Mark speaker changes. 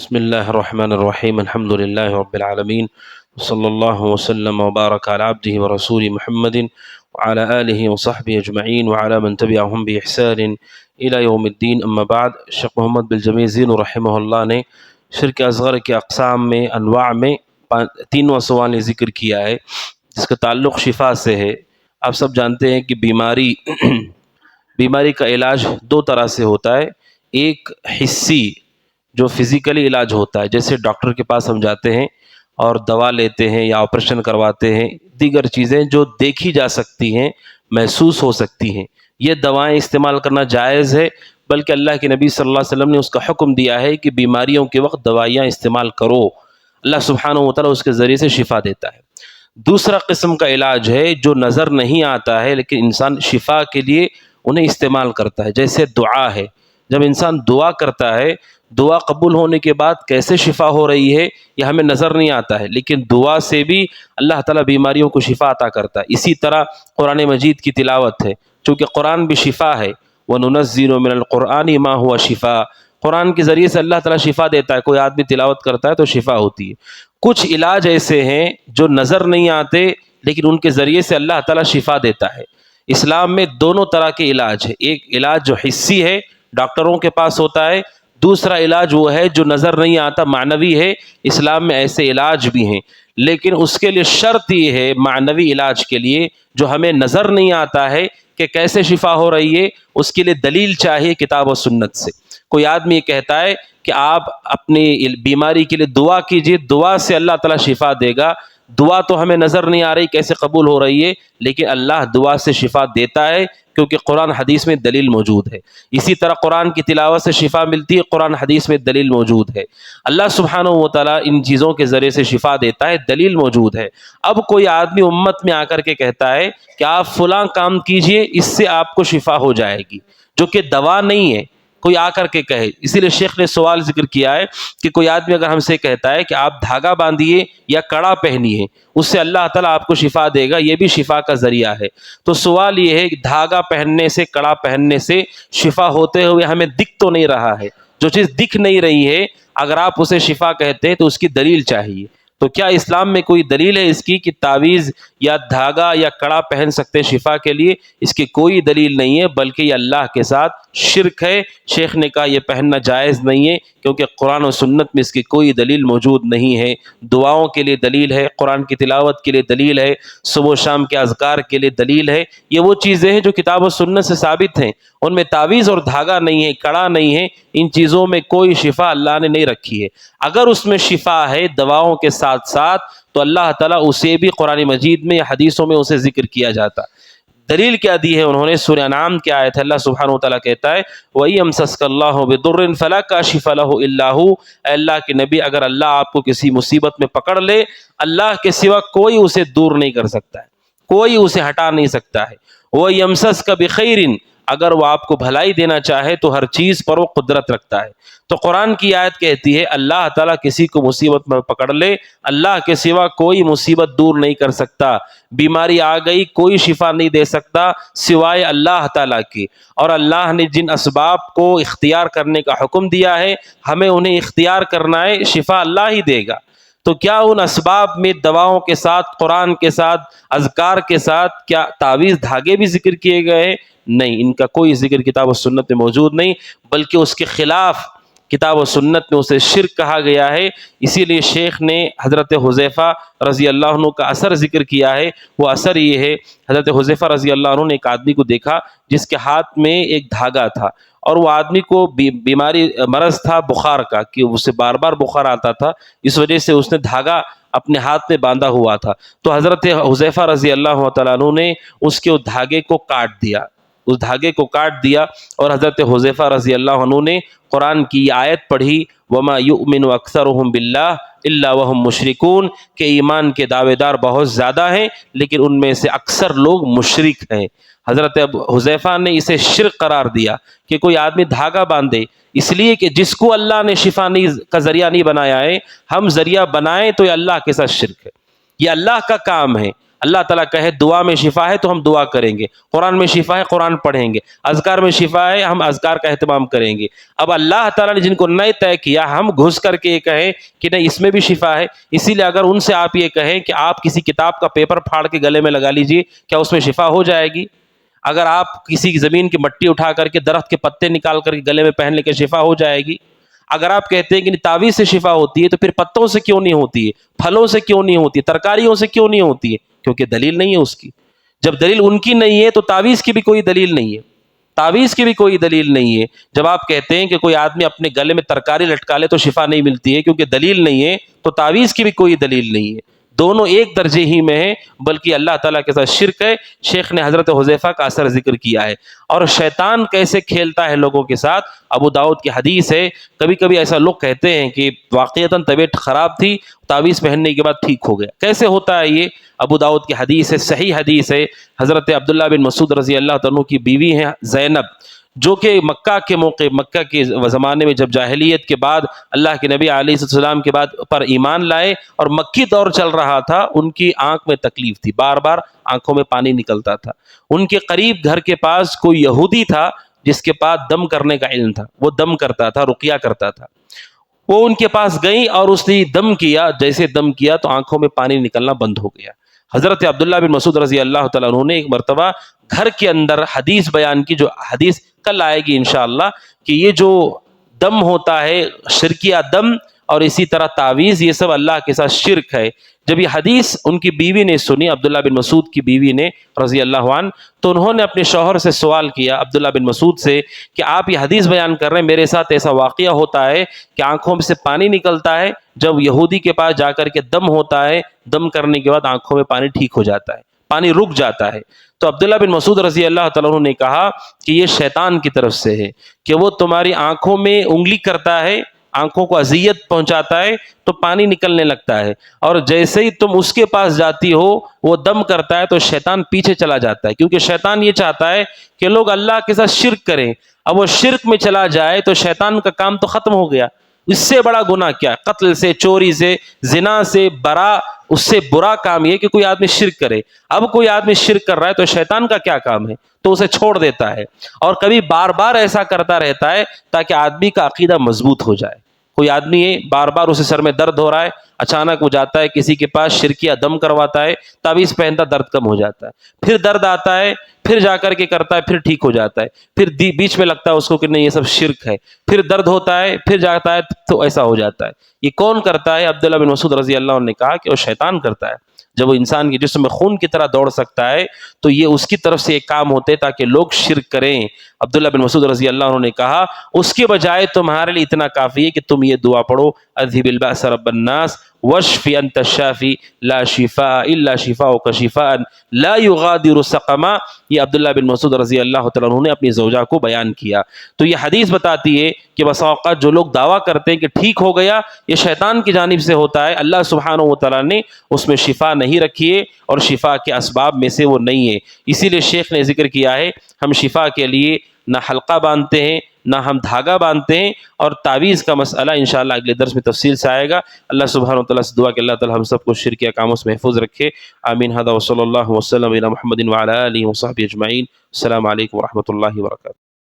Speaker 1: بسم اللہ الرحمن الرحیم الحمد للہ رب العالمین صلی اللہ وسلم وبارک علی عبدہ ورسول محمد وعلی آلہ وصحبہ اجمعین وعلی من تبعہم بإحسان الی یوم الدین. اما بعد، شیخ محمد بالجمیع زین رحمہ اللہ نے شرک اصغر کے اقسام میں انواع میں تینواں سوال ذکر کیا ہے جس کا تعلق شفا سے ہے. آپ سب جانتے ہیں کہ بیماری کا علاج دو طرح سے ہوتا ہے. ایک حسی جو فزیکلی علاج ہوتا ہے، جیسے ڈاکٹر کے پاس ہم جاتے ہیں اور دوا لیتے ہیں یا آپریشن کرواتے ہیں، دیگر چیزیں جو دیکھی جا سکتی ہیں، محسوس ہو سکتی ہیں، یہ دوائیں استعمال کرنا جائز ہے. بلکہ اللہ کے نبی صلی اللہ علیہ وسلم نے اس کا حکم دیا ہے کہ بیماریوں کے وقت دوائیاں استعمال کرو، اللہ سبحانہ و تعالیٰ اس کے ذریعے سے شفا دیتا ہے. دوسرا قسم کا علاج ہے جو نظر نہیں آتا ہے لیکن انسان شفا کے لیے انہیں استعمال کرتا ہے، جیسے دعا ہے. جب انسان دعا کرتا ہے، دعا قبول ہونے کے بعد کیسے شفا ہو رہی ہے یہ ہمیں نظر نہیں آتا ہے، لیکن دعا سے بھی اللہ تعالیٰ بیماریوں کو شفا عطا کرتا ہے. اسی طرح قرآن مجید کی تلاوت ہے، چونکہ قرآن بھی شفا ہے. وَنُنَزِّلُ مِنَ الْقُرْآنِ مَا هُوَ شِفَاء، قرآن کے ذریعے سے اللہ تعالیٰ شفا دیتا ہے. کوئی آدمی تلاوت کرتا ہے تو شفا ہوتی ہے. کچھ علاج ایسے ہیں جو نظر نہیں آتے لیکن ان کے ذریعے سے اللہ تعالیٰ شفا دیتا ہے. اسلام میں دونوں طرح کے علاج ہے. ایک علاج جو حسی ہے، ڈاکٹروں کے پاس ہوتا ہے. دوسرا علاج وہ ہے جو نظر نہیں آتا، معنوی ہے. اسلام میں ایسے علاج بھی ہیں، لیکن اس کے لیے شرط یہ ہے، معنوی علاج کے لیے جو ہمیں نظر نہیں آتا ہے کہ کیسے شفا ہو رہی ہے، اس کے لیے دلیل چاہیے کتاب و سنت سے. کوئی آدمی یہ کہتا ہے کہ آپ اپنی بیماری کے لیے دعا کیجئے، دعا سے اللہ تعالیٰ شفا دے گا. دعا تو ہمیں نظر نہیں آ رہی کیسے قبول ہو رہی ہے، لیکن اللہ دعا سے شفا دیتا ہے کیونکہ قرآن حدیث میں دلیل موجود ہے. اسی طرح قرآن کی تلاوت سے شفا ملتی ہے، قرآن حدیث میں دلیل موجود ہے. اللہ سبحانہ و تعالیٰ ان چیزوں کے ذریعے سے شفا دیتا ہے، دلیل موجود ہے. اب کوئی آدمی امت میں آ کر کے کہتا ہے کہ آپ فلاں کام کیجئے، اس سے آپ کو شفا ہو جائے گی، جو کہ دوا نہیں ہے. کوئی آ کر کے کہے، اسی لیے شیخ نے سوال ذکر کیا ہے کہ کوئی آدمی اگر ہم سے کہتا ہے کہ آپ دھاگا باندھیے یا کڑا پہنیے، اس سے اللہ تعالیٰ آپ کو شفا دے گا، یہ بھی شفا کا ذریعہ ہے. تو سوال یہ ہے کہ دھاگا پہننے سے، کڑا پہننے سے شفا ہوتے ہوئے ہمیں دکھ تو نہیں رہا ہے. جو چیز دکھ نہیں رہی ہے اگر آپ اسے شفا کہتے ہیں تو اس کی دلیل چاہیے. تو کیا اسلام میں کوئی دلیل ہے اس کی کہ تعویذ یا دھاگا یا کڑا پہن سکتے ہیں شفا کے لیے؟ اس کی کوئی دلیل نہیں ہے، بلکہ یہ اللہ کے ساتھ شرک ہے. شیخ نے کہا یہ پہننا جائز نہیں ہے کیونکہ قرآن و سنت میں اس کی کوئی دلیل موجود نہیں ہے. دعاؤں کے لیے دلیل ہے، قرآن کی تلاوت کے لیے دلیل ہے، صبح و شام کے اذکار کے لیے دلیل ہے. یہ وہ چیزیں ہیں جو کتاب و سنت سے ثابت ہیں، ان میں تعویذ اور دھاگا نہیں ہے، کڑا نہیں ہے. ان چیزوں میں کوئی شفا اللہ نے نہیں رکھی ہے. اگر اس میں شفا ہے دواؤں کے ساتھ ساتھ تو اللہ تعالیٰ اسے بھی قرآن مجید میں یا حدیثوں میں اسے ذکر کیا جاتا. دلیل کیا دی ہے انہوں نے؟ سورہ انعام کی آیت ہے، اللہ سبحانہ وتعالیٰ کہتا ہے وَإِيَمْسَسْكَ اللَّهُ بِضُرٍّ فَلَا كَاشِفَ لَهُ إِلَّا هُوَ. اے اللہ کے نبی، اگر اللہ آپ کو کسی مصیبت میں پکڑ لے، اللہ کے سوا کوئی اسے دور نہیں کر سکتا ہے، کوئی اسے ہٹا نہیں سکتا ہے. وَيَمْسَسْكَ بِخَيْرٍ، اگر وہ آپ کو بھلائی دینا چاہے تو ہر چیز پر وہ قدرت رکھتا ہے. تو قرآن کی آیت کہتی ہے اللہ تعالیٰ کسی کو مصیبت میں پکڑ لے، اللہ کے سوا کوئی مصیبت دور نہیں کر سکتا. بیماری آ گئی، کوئی شفا نہیں دے سکتا سوائے اللہ تعالیٰ کی. اور اللہ نے جن اسباب کو اختیار کرنے کا حکم دیا ہے ہمیں انہیں اختیار کرنا ہے، شفا اللہ ہی دے گا. تو کیا ان اسباب میں دواؤں کے ساتھ، قرآن کے ساتھ، اذکار کے ساتھ کیا تعویذ دھاگے بھی ذکر کیے گئے ہیں؟ نہیں، ان کا کوئی ذکر کتاب و سنت میں موجود نہیں، بلکہ اس کے خلاف کتاب و سنت میں اسے شرک کہا گیا ہے. اسی لیے شیخ نے حضرت حذیفہ رضی اللہ عنہ کا اثر ذکر کیا ہے. وہ اثر یہ ہے، حضرت حذیفہ رضی اللہ عنہ نے ایک آدمی کو دیکھا جس کے ہاتھ میں ایک دھاگا تھا، اور وہ آدمی کو بیماری مرض تھا بخار کا، کہ اسے بار بار بخار آتا تھا، اس وجہ سے اس نے دھاگا اپنے ہاتھ میں باندھا ہوا تھا. تو حضرت حذیفہ رضی اللہ تعالیٰ عنہ نے اس کے دھاگے کو کاٹ دیا، اس دھاگے کو کاٹ دیا. اور حضرت حذیفہ رضی اللہ عنہ نے قرآن کی آیت پڑھی وَمَا يُؤْمِنُ أَكْثَرُهُمْ بِاللَّهِ إِلَّا وَهُمْ مُشْرِكُونَ، کہ ایمان کے دعوے دار بہت زیادہ ہیں لیکن ان میں سے اکثر لوگ مشرک ہیں. حضرت حذیفہ نے اسے شرک قرار دیا کہ کوئی آدمی دھاگا باندھے، اس لیے کہ جس کو اللہ نے شفا کا ذریعہ نہیں بنایا ہے، ہم ذریعہ بنائیں تو یہ اللہ کے ساتھ شرک ہے، یہ اللہ کا کام ہے. اللہ تعالیٰ کہے دعا میں شفا ہے تو ہم دعا کریں گے، قرآن میں شفا ہے قرآن پڑھیں گے، اذکار میں شفا ہے ہم اذکار کا اہتمام کریں گے۔ اب اللہ تعالیٰ نے جن کو نئے طے کیا، ہم گھس کر کے یہ کہیں کہ نہیں اس میں بھی شفا ہے۔ اسی لیے اگر ان سے آپ یہ کہیں کہ آپ کسی کتاب کا پیپر پھاڑ کے گلے میں لگا لیجئے، کیا اس میں شفا ہو جائے گی؟ اگر آپ کسی زمین کی مٹی اٹھا کر کے درخت کے پتے نکال کر کے گلے میں پہن لے کے شفا ہو جائے گی؟ اگر آپ کہتے ہیں کہ تعویذ سے شفا ہوتی ہے تو پھر پتوں سے کیوں نہیں ہوتی ہے، پھلوں سے کیوں نہیں ہوتی ہے، ترکاریوں سے کیوں نہیں ہوتی ہے؟ کیونکہ دلیل نہیں ہے اس کی۔ جب دلیل ان کی نہیں ہے تو تعویذ کی بھی کوئی دلیل نہیں ہے، تعویذ کی بھی کوئی دلیل نہیں ہے۔ جب آپ کہتے ہیں کہ کوئی آدمی اپنے گلے میں ترکاری لٹکا لے تو شفا نہیں ملتی ہے کیونکہ دلیل نہیں ہے، تو تعویذ کی بھی کوئی دلیل نہیں ہے۔ دونوں ایک درجے ہی میں ہیں، بلکہ اللہ تعالیٰ کے ساتھ شرک ہے۔ شیخ نے حضرت حذیفہ کا اثر ذکر کیا ہے، اور شیطان کیسے کھیلتا ہے لوگوں کے ساتھ۔ ابو داؤد کی حدیث ہے، کبھی کبھی ایسا لوگ کہتے ہیں کہ واقعتاً طبیعت خراب تھی، تعویذ پہننے کے بعد ٹھیک ہو گیا۔ کیسے ہوتا ہے یہ؟ ابو داؤد کی حدیث ہے، صحیح حدیث ہے۔ حضرت عبداللہ بن مسعود رضی اللہ عنہ کی بیوی ہیں زینب، جو کہ مکہ کے موقع، مکہ کے زمانے میں جب جاہلیت کے بعد اللہ کے نبی علیہ السلام کے بعد پر ایمان لائے اور مکی دور چل رہا تھا، ان کی آنکھ میں تکلیف تھی، بار بار آنکھوں میں پانی نکلتا تھا۔ ان کے قریب گھر کے پاس کوئی یہودی تھا جس کے پاس دم کرنے کا علم تھا، وہ دم کرتا تھا، رقیہ کرتا تھا۔ وہ ان کے پاس گئی اور اس نے دم کیا، جیسے دم کیا تو آنکھوں میں پانی نکلنا بند ہو گیا۔ حضرت عبداللہ بن مسعود رضی اللہ تعالیٰ عنہ نے ایک مرتبہ گھر کے اندر حدیث بیان کی، جو حدیث کل آئے گی انشاءاللہ، کہ یہ جو دم ہوتا ہے شرکیہ دم اور اسی طرح تعویذ، یہ سب اللہ کے ساتھ شرک ہے۔ جب یہ حدیث ان کی بیوی نے سنی، عبداللہ بن مسعود کی بیوی نے رضی اللہ عنہ، تو انہوں نے اپنے شوہر سے سوال کیا، عبداللہ بن مسعود سے، کہ آپ یہ حدیث بیان کر رہے ہیں، میرے ساتھ ایسا واقعہ ہوتا ہے کہ آنکھوں میں سے پانی نکلتا ہے، جب یہودی کے پاس جا کر کے دم ہوتا ہے، دم کرنے کے بعد آنکھوں میں پانی ٹھیک ہو جاتا ہے، پانی رک جاتا ہے۔ تو عبداللہ بن مسعود رضی اللہ تعالیٰ عنہ نے کہا کہ یہ شیطان کی طرف سے ہے، کہ وہ تمہاری آنکھوں میں انگلی کرتا ہے، آنکھوں کو اذیت پہنچاتا ہے تو پانی نکلنے لگتا ہے، اور جیسے ہی تم اس کے پاس جاتی ہو وہ دم کرتا ہے تو شیطان پیچھے چلا جاتا ہے، کیونکہ شیطان یہ چاہتا ہے کہ لوگ اللہ کے ساتھ شرک کریں۔ اب وہ شرک میں چلا جائے تو شیطان کا کام تو ختم ہو گیا۔ اس سے بڑا گناہ کیا؟ قتل سے، چوری سے، زنا سے برا، اس سے برا کام یہ کہ کوئی آدمی شرک کرے۔ اب کوئی آدمی شرک کر رہا ہے تو شیطان کا کیا کام ہے؟ تو اسے چھوڑ دیتا ہے، اور کبھی بار بار ایسا کرتا رہتا ہے تاکہ آدمی کا عقیدہ مضبوط ہو جائے۔ کوئی آدمی ہے بار بار اسے سر میں درد ہو رہا ہے، اچانک وہ جاتا ہے کسی کے پاس، شرکیہ دم کرواتا ہے، تعویذ پہنتا، درد کم ہو جاتا ہے، پھر درد آتا ہے، پھر جا کر کے کرتا ہے، پھر ٹھیک ہو جاتا ہے، پھر بیچ میں لگتا ہے اس کو کہ نہیں یہ سب شرک ہے، پھر درد ہوتا ہے، پھر جاتا ہے تو ایسا ہو جاتا ہے۔ یہ کون کرتا ہے؟ عبداللہ بن مسعود رضی اللہ عنہ نے کہا کہ وہ شیطان کرتا ہے۔ جب وہ انسان کے جسم میں خون کی طرح دوڑ سکتا ہے تو یہ اس کی طرف سے ایک کام ہوتے تاکہ لوگ شرک کریں۔ عبداللہ بن مسعود رضی اللہ عنہ نے کہا اس کے بجائے تمہارے لیے اتنا کافی ہے کہ تم یہ دعا پڑھو، اذھب البأس رب الناس واشف انت الشافی لا شفاء الا شفاؤک شفاء لا یغادر سقما۔ یہ عبداللہ بن مسعود رضی اللہ تعالیٰ عنہ نے اپنی زوجہ کو بیان کیا۔ تو یہ حدیث بتاتی ہے کہ بسا اوقات جو لوگ دعویٰ کرتے ہیں کہ ٹھیک ہو گیا، یہ شیطان کی جانب سے ہوتا ہے، اللہ سبحانہ و تعالیٰ نے اس میں شفا نہیں رکھی ہے، اور شفا کے اسباب میں سے وہ نہیں ہے۔ اسی لیے شیخ نے ذکر کیا ہے ہم شفا کے لیے نہ حلقہ باندھتے ہیں، نہ ہم دھاگا باندھتے ہیں، اور تعویذ کا مسئلہ انشاءاللہ اگلے درس میں تفصیل سے آئے گا۔ اللہ سبحانہ و تعالیٰ سے دعا کہ اللہ تعالیٰ ہم سب کو شرک کاموں سے محفوظ رکھے، آمین۔ ھذا وصلی اللہ وسلم علی محمد وعلی آلہ وصحبہ اجمعین۔ السلام علیکم ورحمۃ اللہ وبرکاتہ۔